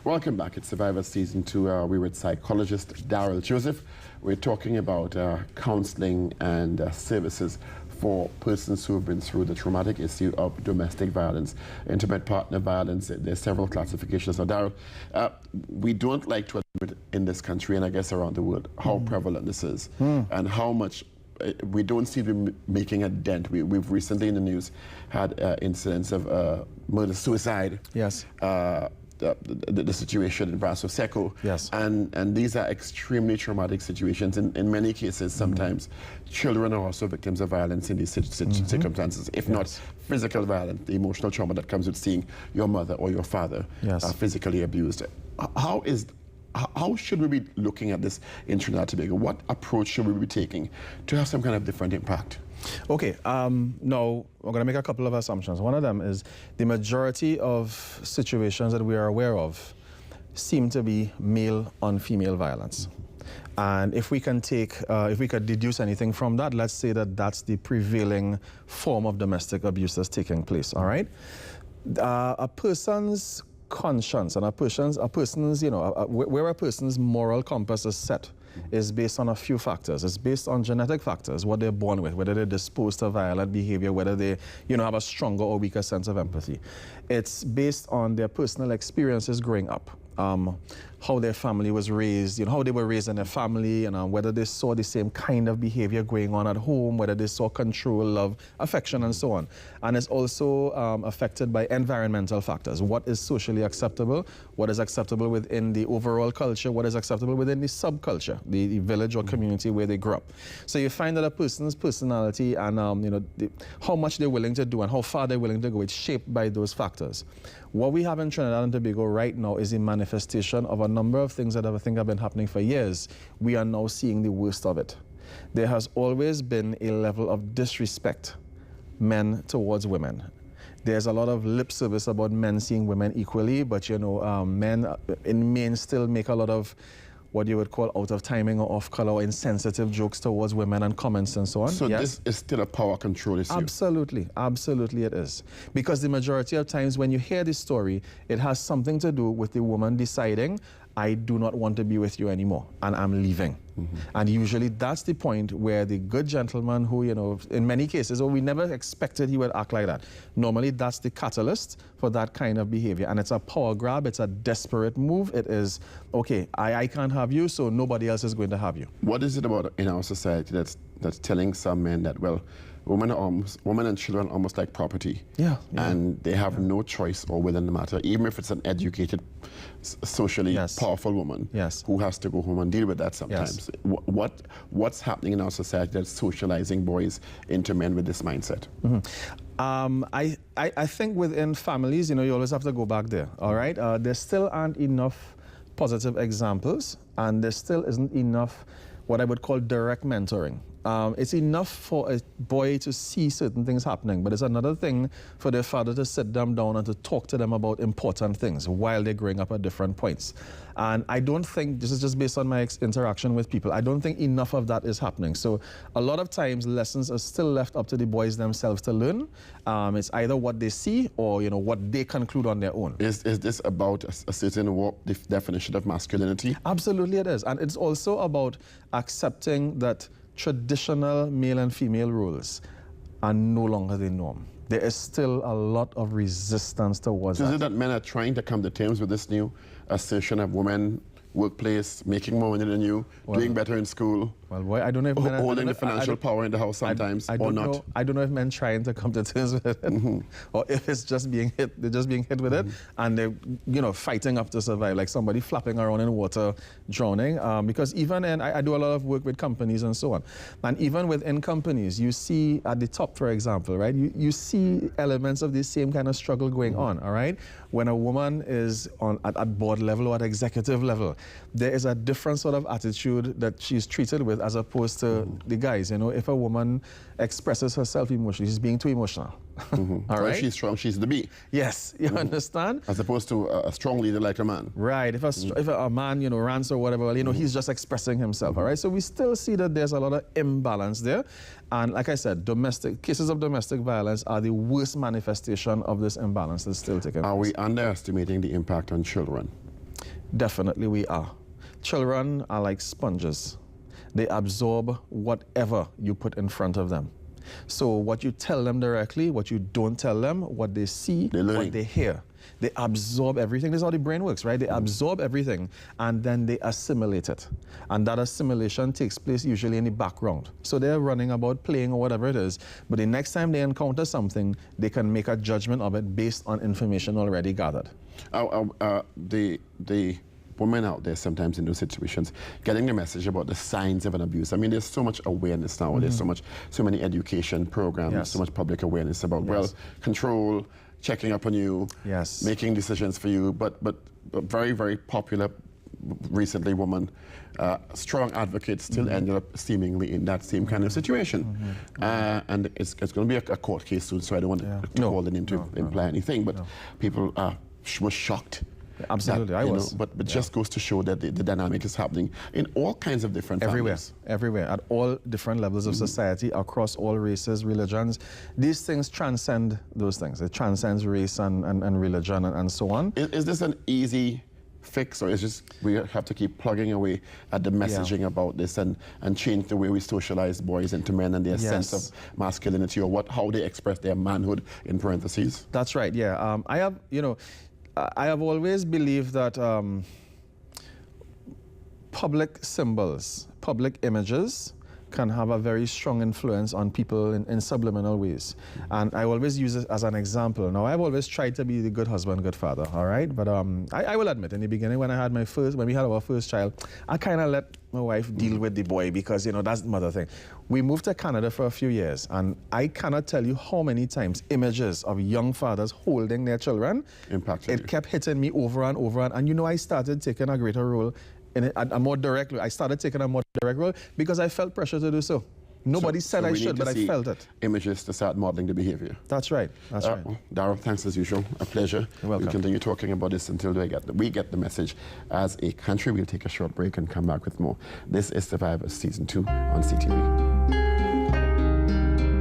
Welcome back. It's Survivor Season 2. We're with psychologist Daryl Joseph. We're talking about counseling and services for persons who have been through the traumatic issue of domestic violence, intimate partner violence. There's several classifications. Now, Daryl, we don't like to admit in this country and I guess around the world how prevalent this is and how much we don't seem to be making a dent. We've recently in the news had incidents of murder, suicide. Yes. The situation in Brasso Seco. Yes. And these are extremely traumatic situations. In many cases, sometimes children are also victims of violence in these circumstances, if not physical violence, the emotional trauma that comes with seeing your mother or your father physically abused. How should we be looking at this in Trinidad and Tobago? What approach should we be taking to have some kind of different impact? Okay, now we're going to make a couple of assumptions. One of them is the majority of situations that we are aware of seem to be male on female violence. And if we can take, if we could deduce anything from that, let's say that that's the prevailing form of domestic abuse that's taking place, all right? A person's conscience and a person's, you know, where a person's moral compass is set is based on a few factors. It's based on genetic factors, what they're born with, whether they're disposed to violent behavior, whether they, you know, have a stronger or weaker sense of empathy. It's based on their personal experiences growing up. How their family was raised, you know, how they were raised in their family, and whether they saw the same kind of behavior going on at home, whether they saw control, love, affection, and so on. And it's also affected by environmental factors. What is socially acceptable? What is acceptable within the overall culture? What is acceptable within the subculture, the village or community where they grew up? So you find that a person's personality and you know, how much they're willing to do and how far they're willing to go, it's shaped by those factors. What we have in Trinidad and Tobago right now is a manifestation of a number of things that I think have been happening for years. We are now seeing the worst of it. There has always been a level of disrespect, men towards women. There's a lot of lip service about men seeing women equally, but you know, men in men still make a lot of what you would call out of timing or off color or insensitive jokes towards women and comments and so on. So this is still a power control issue? Absolutely, absolutely it is. Because the majority of times when you hear this story, it has something to do with the woman deciding, I do not want to be with you anymore, and I'm leaving. And usually that's the point where the good gentleman who, you know, in many cases, we never expected he would act like that. Normally that's the catalyst for that kind of behavior. And it's a power grab, it's a desperate move. It is, okay, I can't have you, so nobody else is going to have you. What is it about in our society that's telling some men that, well, women and children are almost like property. And they have no choice or will in the matter, even if it's an educated, socially powerful woman who has to go home and deal with that sometimes. What's happening in our society that's socializing boys into men with this mindset? I think within families, you know, you always have to go back there, all right? There still aren't enough positive examples, and there still isn't enough what I would call direct mentoring. It's enough for a boy to see certain things happening, but it's another thing for their father to sit them down and to talk to them about important things while they're growing up at different points. And I don't think, this is just based on my interaction with people, I don't think enough of that is happening. So a lot of times lessons are still left up to the boys themselves to learn. It's either what they see or, you know, what they conclude on their own. Is this about a certain definition of masculinity? Absolutely it is. And it's also about accepting that traditional male and female roles are no longer the norm. There is still a lot of resistance towards that. Is it that men are trying to come to terms with this new assertion of women, workplace, making more money than you, doing better in school? Well, boy, I don't know if men holding the financial power in the house sometimes, or not. I don't know if men trying to come to terms with it, or if it's just being hit. They're just being hit with it, and they're, you know, fighting up to survive, like somebody flapping around in water, drowning. Because even I do a lot of work with companies and so on, and even within companies, you see at the top, for example, right? You see elements of this same kind of struggle going on. All right, when a woman is at board level or at executive level, there is a different sort of attitude that she's treated with as opposed to the guys. You know, if a woman expresses herself emotionally, she's being too emotional. All right? She's strong, she's the bee. Yes, you understand? As opposed to a strong leader like a man. Right. If a man, you know, rants or whatever, well, you know, he's just expressing himself, all right? So we still see that there's a lot of imbalance there. And like I said, cases of domestic violence are the worst manifestation of this imbalance that's still taking place. Are we underestimating the impact on children? Definitely we are. Children are like sponges. They absorb whatever you put in front of them. So what you tell them directly, what you don't tell them, what they see, what they hear, they absorb everything. This is how the brain works, right? They absorb everything and then they assimilate it. And that assimilation takes place usually in the background. So they're running about, playing or whatever it is, but the next time they encounter something, they can make a judgment of it based on information already gathered. The women out there sometimes in those situations getting the message about the signs of an abuse. I mean, there's so much awareness now. There's so many education programs, so much public awareness about well control, checking up on you, making decisions for you. But very, very popular recently woman, strong advocates still ended up seemingly in that same kind of situation. And it's going to be a court case soon, so I don't want to call the name to imply anything, but people were shocked. Absolutely, I was. But just goes to show that the dynamic is happening in all kinds of different families. Everywhere, at all different levels of society, across all races, religions. These things transcend those things. It transcends race and religion and so on. Is this an easy fix, or is just we have to keep plugging away at the messaging about this and change the way we socialize boys into men and their sense of masculinity, or how they express their manhood in parentheses? That's right, yeah. I have always believed that public symbols, public images can have a very strong influence on people in subliminal ways. And I always use it as an example. Now, I've always tried to be the good husband, good father, all right? But I will admit, in the beginning, when we had our first child, I kind of let my wife deal with the boy because, that's the mother thing. We moved to Canada for a few years, and I cannot tell you how many times images of young fathers holding their children impacted. It kept hitting me over and over, and I started taking a greater role in it, a more direct role. I started taking a more direct role because I felt pressure to do so. Nobody said I should, but I felt it. Images to start modeling the behavior. That's right. That's right. Darryl, thanks as usual. A pleasure. You're welcome. We'll continue talking about this until we get the message as a country. We'll take a short break and come back with more. This is Survivor Season 2 on CTV.